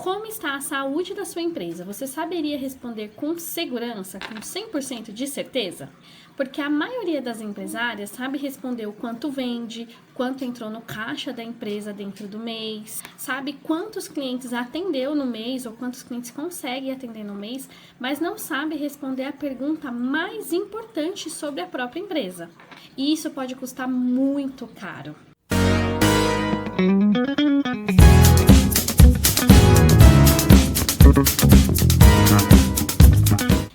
Como está a saúde da sua empresa? Você saberia responder com segurança, com 100% de certeza? Porque a maioria das empresárias sabe responder o quanto vende, quanto entrou no caixa da empresa dentro do mês, sabe quantos clientes atendeu no mês ou quantos clientes consegue atender no mês, mas não sabe responder a pergunta mais importante sobre a própria empresa. E isso pode custar muito caro.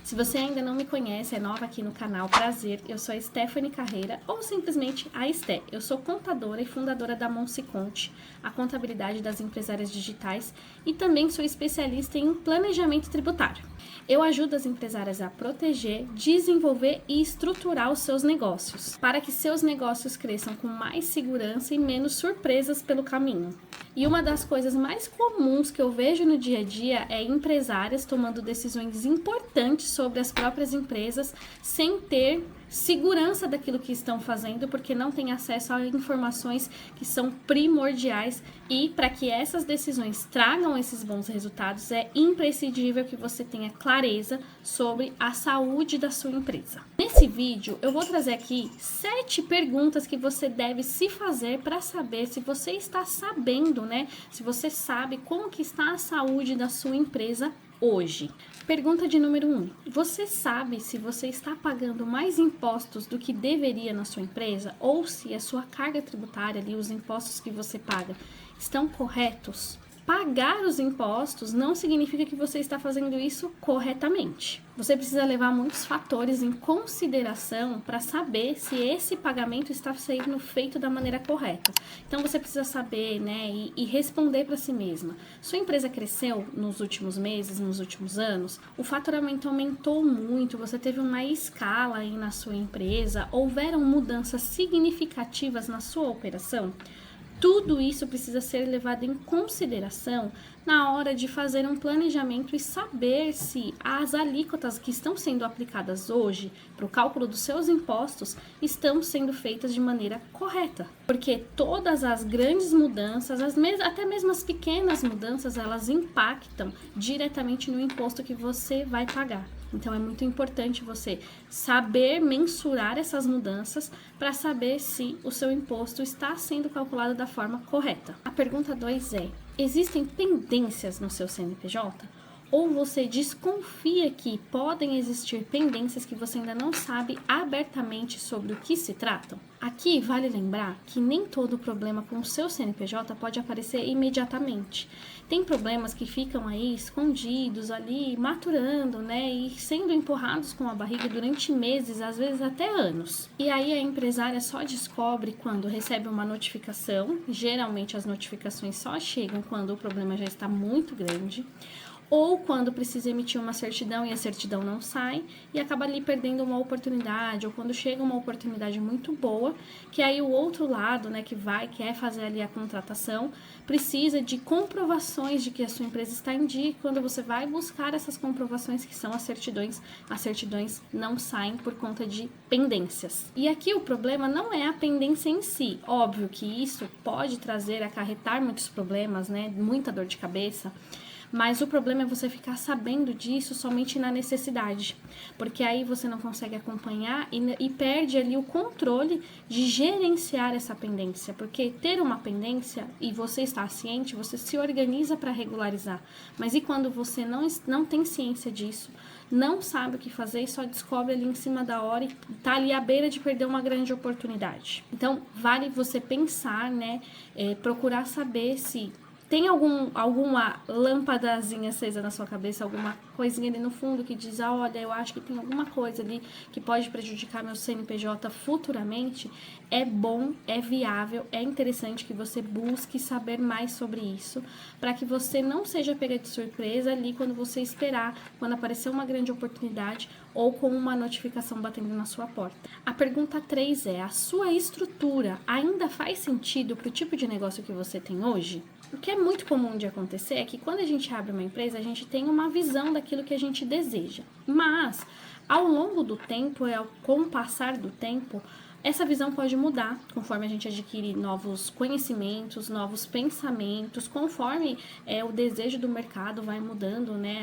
Se você ainda não me conhece, é nova aqui no canal, prazer, eu sou a Stephanie Carreira, ou simplesmente a Esté. Eu sou contadora e fundadora da Monse Conte, a contabilidade das empresárias digitais, e também sou especialista em planejamento tributário. Eu ajudo as empresárias a proteger, desenvolver e estruturar os seus negócios, para que seus negócios cresçam com mais segurança e menos surpresas pelo caminho. E uma das coisas mais comuns que eu vejo no dia a dia é empresárias tomando decisões importantes sobre as próprias empresas sem ter segurança daquilo que estão fazendo, porque não têm acesso a informações que são primordiais, e para que essas decisões tragam esses bons resultados é imprescindível que você tenha clareza sobre a saúde da sua empresa. Nesse vídeo eu vou trazer aqui 7 perguntas que você deve se fazer para saber se você está sabendo, né? Se você sabe como que está a saúde da sua empresa hoje. Pergunta de número 1. Você sabe se você está pagando mais impostos do que deveria na sua empresa, ou se a sua carga tributária ali, os impostos que você paga, estão corretos? Pagar os impostos não significa que você está fazendo isso corretamente. Você precisa levar muitos fatores em consideração para saber se esse pagamento está sendo feito da maneira correta. Então você precisa saber, né, e responder para si mesma. Sua empresa cresceu nos últimos meses, nos últimos anos? O faturamento aumentou muito? Você teve uma escala aí na sua empresa? Houveram mudanças significativas na sua operação? Tudo isso precisa ser levado em consideração na hora de fazer um planejamento e saber se as alíquotas que estão sendo aplicadas hoje para o cálculo dos seus impostos estão sendo feitas de maneira correta. Porque todas as grandes mudanças, até mesmo as pequenas mudanças, elas impactam diretamente no imposto que você vai pagar. Então é muito importante você saber mensurar essas mudanças para saber se o seu imposto está sendo calculado da forma correta. A pergunta 2 é: existem pendências no seu CNPJ? Ou você desconfia que podem existir pendências que você ainda não sabe abertamente sobre o que se tratam? Aqui vale lembrar que nem todo problema com o seu CNPJ pode aparecer imediatamente. Tem problemas que ficam aí escondidos ali, maturando, né, e sendo empurrados com a barriga durante meses, às vezes até anos. E aí a empresária só descobre quando recebe uma notificação. Geralmente as notificações só chegam quando o problema já está muito grande, ou quando precisa emitir uma certidão e a certidão não sai e acaba ali perdendo uma oportunidade, ou quando chega uma oportunidade muito boa, que aí o outro lado, né, que quer fazer ali a contratação, precisa de comprovações de que a sua empresa está em dia, e quando você vai buscar essas comprovações, que são as certidões não saem por conta de pendências. E aqui o problema não é a pendência em si. Óbvio que isso pode acarretar muitos problemas, né, muita dor de cabeça, mas o problema é você ficar sabendo disso somente na necessidade, porque aí você não consegue acompanhar e perde ali o controle de gerenciar essa pendência, porque ter uma pendência e você está ciente, você se organiza para regularizar, mas e quando você não tem ciência disso, não sabe o que fazer e só descobre ali em cima da hora e está ali à beira de perder uma grande oportunidade? Então vale você pensar, né, procurar saber se tem alguma lâmpadazinha acesa na sua cabeça, alguma coisinha ali no fundo que diz: olha, eu acho que tem alguma coisa ali que pode prejudicar meu CNPJ futuramente. É bom, é viável, é interessante que você busque saber mais sobre isso, para que você não seja pega de surpresa ali quando você esperar, quando aparecer uma grande oportunidade ou com uma notificação batendo na sua porta. A pergunta 3 é: a sua estrutura ainda faz sentido para o tipo de negócio que você tem hoje? O que é muito comum de acontecer é que quando a gente abre uma empresa, a gente tem uma visão daquilo que a gente deseja. Mas, ao longo do tempo, com o passar do tempo, Essa visão pode mudar conforme a gente adquire novos conhecimentos, novos pensamentos, conforme o desejo do mercado vai mudando, né?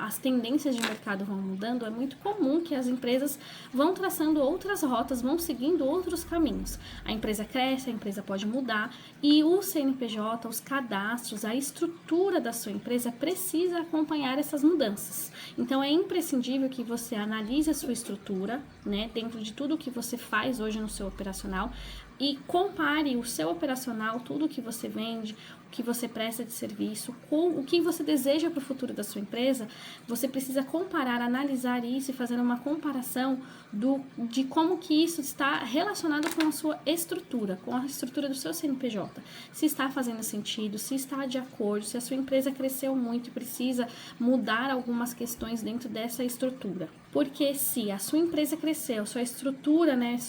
As tendências de mercado vão mudando. É muito comum que as empresas vão traçando outras rotas, vão seguindo outros caminhos. A empresa cresce, a empresa pode mudar e o CNPJ, os cadastros, a estrutura da sua empresa precisa acompanhar essas mudanças. Então, é imprescindível que você analise a sua estrutura, né, dentro de tudo que você faz hoje no seu operacional e compare o seu operacional, tudo que você vende, o que você presta de serviço, com o que você deseja para o futuro da sua empresa. Você precisa comparar, analisar isso e fazer uma comparação de como que isso está relacionado com a sua estrutura, com a estrutura do seu CNPJ. Se está fazendo sentido, se está de acordo, se a sua empresa cresceu muito e precisa mudar algumas questões dentro dessa estrutura. Porque se a sua empresa cresceu, a sua estrutura, né,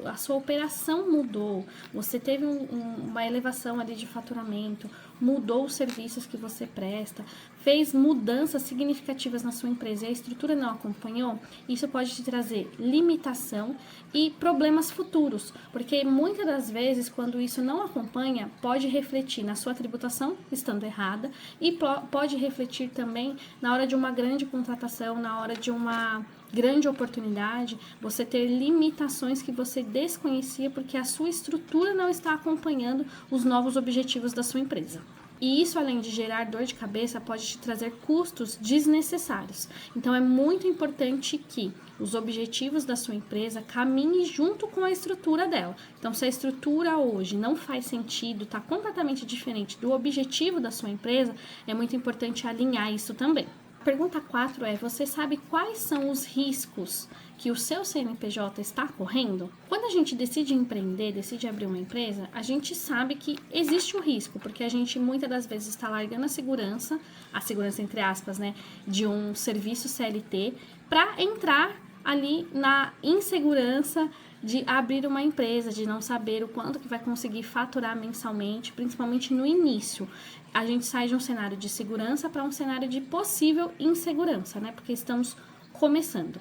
a sua operação mudou, você teve uma elevação ali de faturamento, mudou os serviços que você presta, fez mudanças significativas na sua empresa e a estrutura não acompanhou, isso pode te trazer limitação e problemas futuros, porque muitas das vezes, quando isso não acompanha, pode refletir na sua tributação, estando errada, e pode refletir também na hora de uma grande contratação, na hora de uma grande oportunidade, você ter limitações que você desconhecia porque a sua estrutura não está acompanhando os novos objetivos da sua empresa. E isso, além de gerar dor de cabeça, pode te trazer custos desnecessários. Então, é muito importante que os objetivos da sua empresa caminhem junto com a estrutura dela. Então, se a estrutura hoje não faz sentido, está completamente diferente do objetivo da sua empresa, é muito importante alinhar isso também. Pergunta 4 é: você sabe quais são os riscos que o seu CNPJ está correndo? Quando a gente decide empreender, decide abrir uma empresa, a gente sabe que existe o risco, porque a gente muitas das vezes está largando a segurança entre aspas, né, de um serviço CLT para entrar ali na insegurança de abrir uma empresa, de não saber o quanto que vai conseguir faturar mensalmente, principalmente no início. A gente sai de um cenário de segurança para um cenário de possível insegurança, né? Porque estamos começando.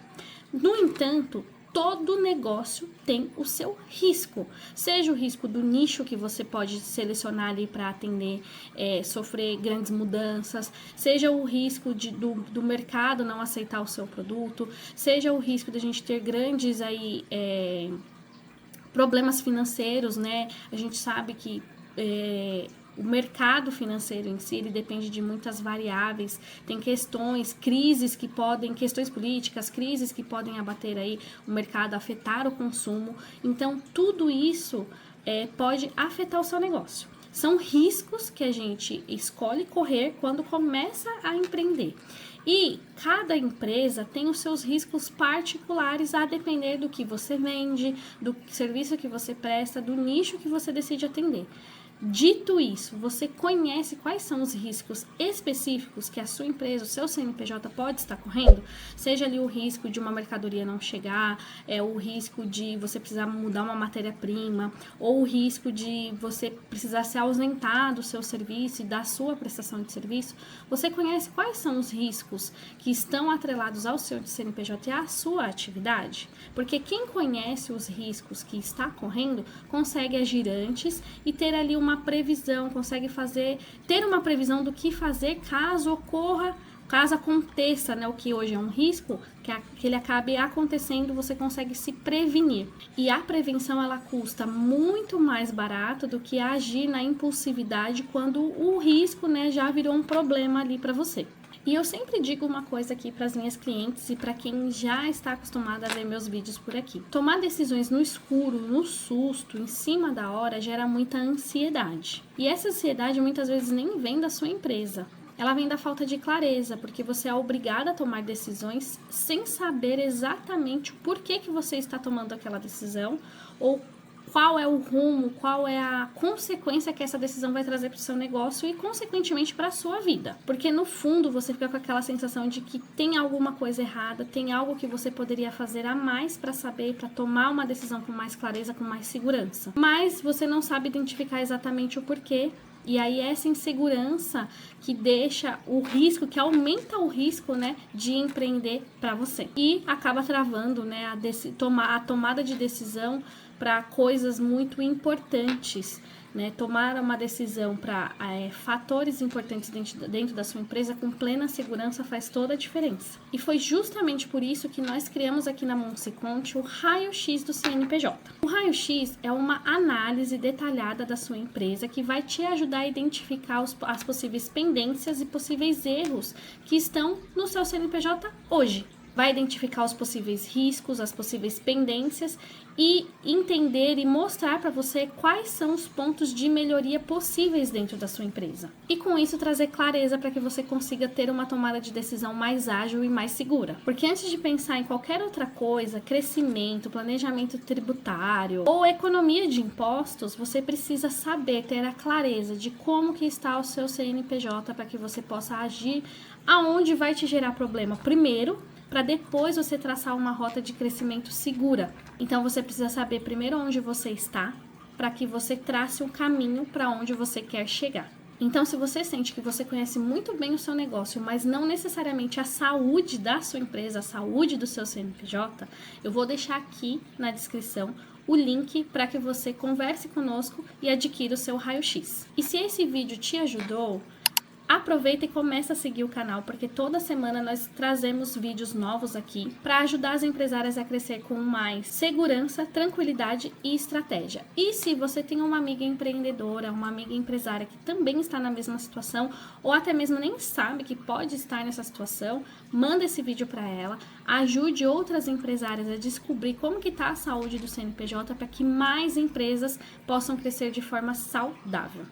No entanto, todo negócio tem o seu risco, seja o risco do nicho que você pode selecionar ali para atender, sofrer grandes mudanças, seja o risco do mercado não aceitar o seu produto, seja o risco de a gente ter grandes aí, problemas financeiros, né? A gente sabe que o mercado financeiro em si, ele depende de muitas variáveis, tem questões políticas, crises que podem abater aí o mercado, afetar o consumo. Então, tudo isso pode afetar o seu negócio. São riscos que a gente escolhe correr quando começa a empreender. E cada empresa tem os seus riscos particulares a depender do que você vende, do serviço que você presta, do nicho que você decide atender. Dito isso, você conhece quais são os riscos específicos que a sua empresa, o seu CNPJ pode estar correndo? Seja ali o risco de uma mercadoria não chegar, o risco de você precisar mudar uma matéria-prima, ou o risco de você precisar se ausentar do seu serviço e da sua prestação de serviço. Você conhece quais são os riscos que estão atrelados ao seu CNPJ e à sua atividade? Porque quem conhece os riscos que está correndo, consegue agir antes e ter ali uma previsão, consegue ter uma previsão do que fazer caso aconteça, né, o que hoje é um risco, que ele acabe acontecendo, você consegue se prevenir. E a prevenção, ela custa muito mais barato do que agir na impulsividade quando o risco, né, já virou um problema ali para você. E eu sempre digo uma coisa aqui para as minhas clientes e para quem já está acostumado a ver meus vídeos por aqui. Tomar decisões no escuro, no susto, em cima da hora, gera muita ansiedade. E essa ansiedade muitas vezes nem vem da sua empresa. Ela vem da falta de clareza, porque você é obrigada a tomar decisões sem saber exatamente o porquê que você está tomando aquela decisão ou qual é o rumo, qual é a consequência que essa decisão vai trazer para o seu negócio e, consequentemente, para a sua vida. Porque, no fundo, você fica com aquela sensação de que tem alguma coisa errada, tem algo que você poderia fazer a mais para saber, para tomar uma decisão com mais clareza, com mais segurança. Mas você não sabe identificar exatamente o porquê. E aí essa insegurança que deixa o risco, que aumenta o risco, né, de empreender para você. E acaba travando, né, a tomada de decisão para coisas muito importantes, né? Tomar uma decisão para fatores importantes dentro da sua empresa com plena segurança faz toda a diferença. E foi justamente por isso que nós criamos aqui na Monseconte o raio-x do CNPJ. O raio-x é uma análise detalhada da sua empresa que vai te ajudar a identificar as possíveis pendências e possíveis erros que estão no seu CNPJ hoje. Vai identificar os possíveis riscos, as possíveis pendências e entender e mostrar para você quais são os pontos de melhoria possíveis dentro da sua empresa. E com isso trazer clareza para que você consiga ter uma tomada de decisão mais ágil e mais segura. Porque antes de pensar em qualquer outra coisa, crescimento, planejamento tributário ou economia de impostos, você precisa saber, ter a clareza de como que está o seu CNPJ para que você possa agir aonde vai te gerar problema primeiro, para depois você traçar uma rota de crescimento segura. Então você precisa saber primeiro onde você está, para que você trace um caminho para onde você quer chegar. Então, se você sente que você conhece muito bem o seu negócio, mas não necessariamente a saúde da sua empresa, a saúde do seu CNPJ, eu vou deixar aqui na descrição o link para que você converse conosco e adquira o seu raio-x. E se esse vídeo te ajudou, aproveita e começa a seguir o canal, porque toda semana nós trazemos vídeos novos aqui para ajudar as empresárias a crescer com mais segurança, tranquilidade e estratégia. E se você tem uma amiga empreendedora, uma amiga empresária que também está na mesma situação, ou até mesmo nem sabe que pode estar nessa situação, manda esse vídeo para ela, ajude outras empresárias a descobrir como que está a saúde do CNPJ para que mais empresas possam crescer de forma saudável.